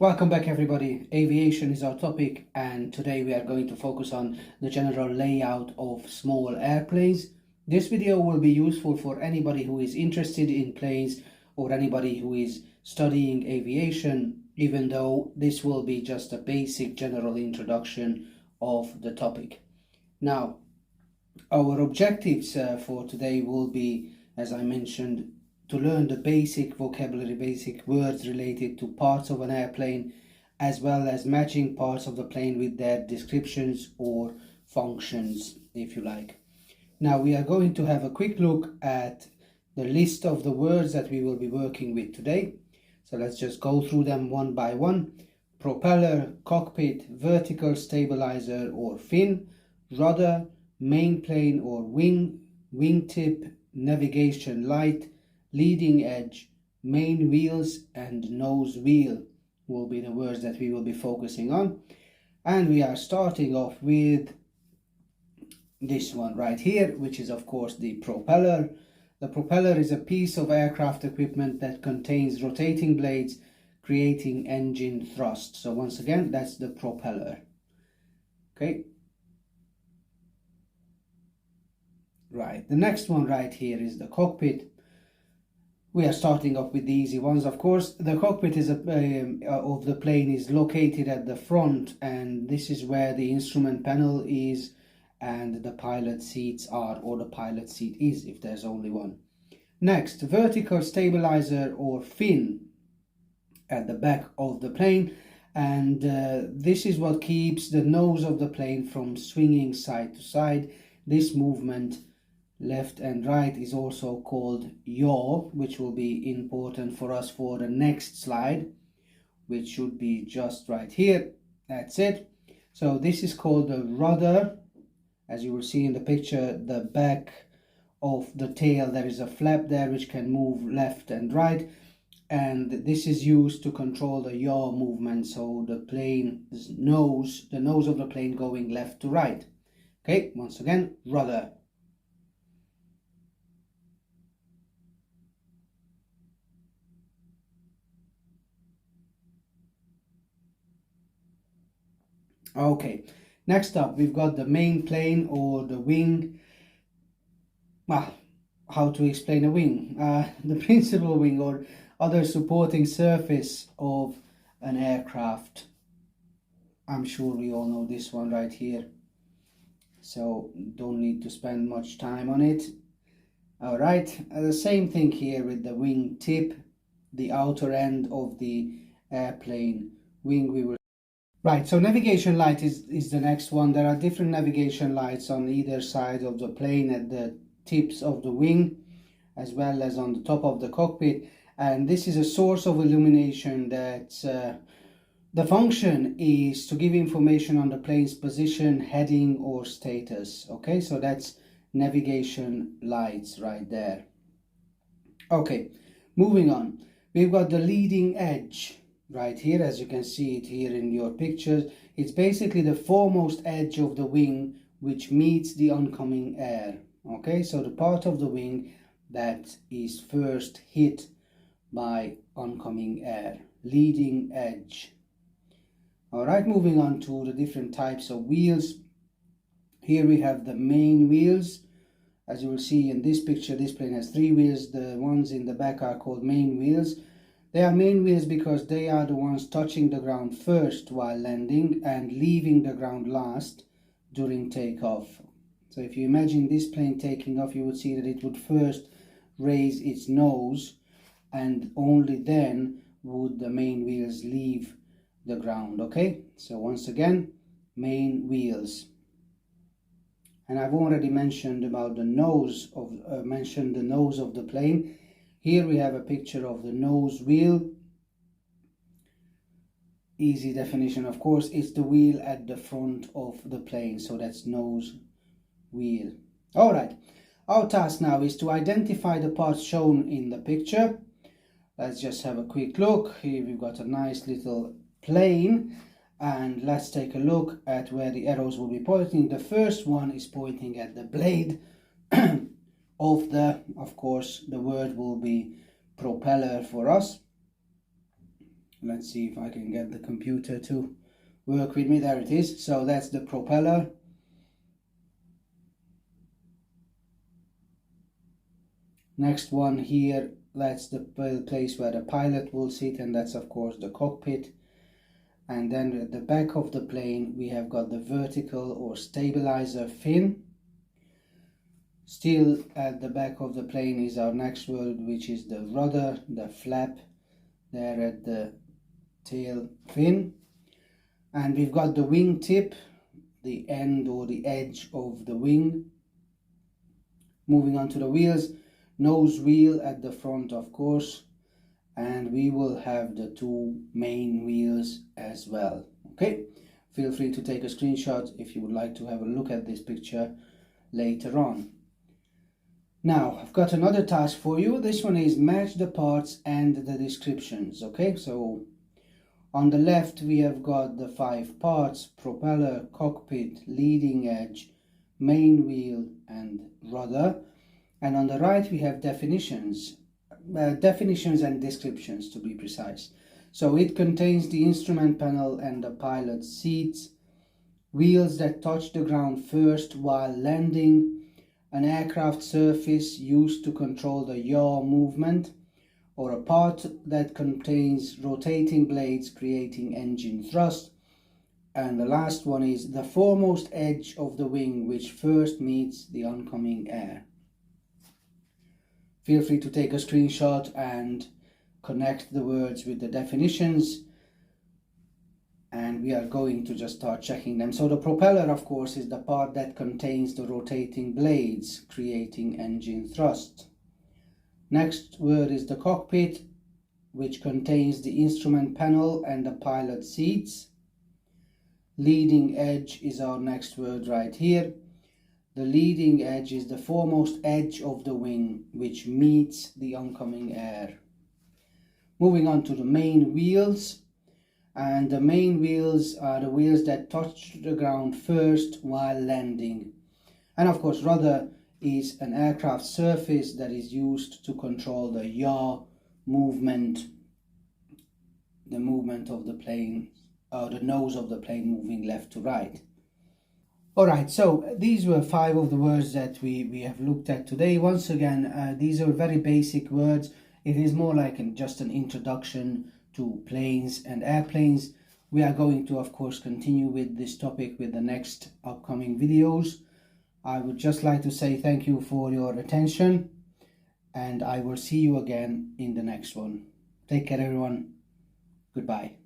Welcome back everybody. Aviation is our topic, and today we are going to focus on the general layout of small airplanes. This video will be useful for anybody who is interested in planes or anybody who is studying aviation, even though this will be just a basic general introduction of the topic. Now, our objectives for today will be, as I mentioned, to learn the basic vocabulary, basic words related to parts of an airplane, as well as matching parts of the plane with their descriptions or functions, if you like. Now we are going to have a quick look at the list of the words that we will be working with today. So let's just go through them one by one. Propeller, cockpit, vertical stabilizer or fin, rudder, main plane or wing, wingtip, navigation light, leading edge, main wheels, and nose wheel will be the words that we will be focusing on. And we are starting off with this one right here, which is of course the propeller. The propeller is a piece of aircraft equipment that contains rotating blades creating engine thrust. So once again, that's the propeller. Okay. Right, the next one right here is the cockpit. We are starting off with the easy ones, of course. The cockpit is of the plane is located at the front, and this is where the instrument panel is and the pilot seats are, or the pilot seat is if there's only one. Next, vertical stabilizer or fin at the back of the plane, and this is what keeps the nose of the plane from swinging side to side. This movement, left and right, is also called yaw, which will be important for us for the next slide, which should be just right here. That's it. So this is called the rudder. As you will see in the picture, the back of the tail, there is a flap there which can move left and right, and this is used to control the yaw movement, so the plane's nose, the nose of the plane going left to right. Okay, once again, rudder. Okay, next up we've got the main plane or the wing. Well, how to explain a wing? The principal wing or other supporting surface of an aircraft. I'm sure we all know this one right here, so don't need to spend much time on it. All right, the same thing here with the wing tip, the outer end of the airplane wing. We will Right, so navigation light is the next one. There are different navigation lights on either side of the plane at the tips of the wing, as well as on the top of the cockpit. And this is a source of illumination that the function is to give information on the plane's position, heading, or status. Okay, so that's navigation lights right there. Okay, moving on. We've got the leading edge right here, as you can see it here in your pictures. It's basically the foremost edge of the wing which meets the oncoming air. Okay, so the part of the wing that is first hit by oncoming air, leading edge. All right, moving on to the different types of wheels. Here we have the main wheels. As you will see in this picture, this plane has 3 wheels. The ones in the back are called main wheels. They are main wheels because they are the ones touching the ground first while landing and leaving the ground last during takeoff. So if you imagine this plane taking off, you would see that it would first raise its nose, and only then would the main wheels leave the ground. Okay, so once again, main wheels. And I've already mentioned about the nose of the plane. Here we have a picture of the nose wheel. Easy definition, of course, it's the wheel at the front of the plane, so that's nose wheel. All right, our task now is to identify the parts shown in the picture. Let's just have a quick look. Here we've got a nice little plane, and let's take a look at where the arrows will be pointing. The first one is pointing at the blade of course, the word will be propeller for us. Let's see if I can get the computer to work with me. There it is. So that's the propeller. Next one here, that's the place where the pilot will sit, and that's of course the cockpit. And then at the back of the plane we have got the vertical or stabilizer fin. Still at the back of the plane is our next word, which is the rudder, the flap there at the tail fin. And we've got the wing tip, the end or the edge of the wing. Moving on to the wheels, nose wheel at the front of course, and we will have the two main wheels as well. Okay, feel free to take a screenshot if you would like to have a look at this picture later on. Now I've got another task for you. This one is match the parts and the descriptions. Okay, so on the left we have got the 5 parts: propeller, cockpit, leading edge, main wheel and rudder. And on the right we have definitions and descriptions, to be precise. So it contains the instrument panel and the pilot's seats, wheels that touch the ground first while landing, an aircraft surface used to control the yaw movement, or a part that contains rotating blades creating engine thrust. And the last one is the foremost edge of the wing which first meets the oncoming air. Feel free to take a screenshot and connect the words with the definitions, and we are going to just start checking them. So the propeller, of course, is the part that contains the rotating blades creating engine thrust. Next word is the cockpit, which contains the instrument panel and the pilot seats. Leading edge is our next word right here. The leading edge is the foremost edge of the wing which meets the oncoming air. Moving on to the main wheels, and the main wheels are the wheels that touch the ground first while landing. And of course rudder is an aircraft surface that is used to control the yaw movement, the movement of the plane, the nose of the plane moving left to right. Alright, so these were 5 of the words that we have looked at today. Once again, these are very basic words. It is more like just an introduction to planes and airplanes. We are going to, of course, continue with this topic with the next upcoming videos. I would just like to say thank you for your attention, and I will see you again in the next one. Take care, everyone. Goodbye.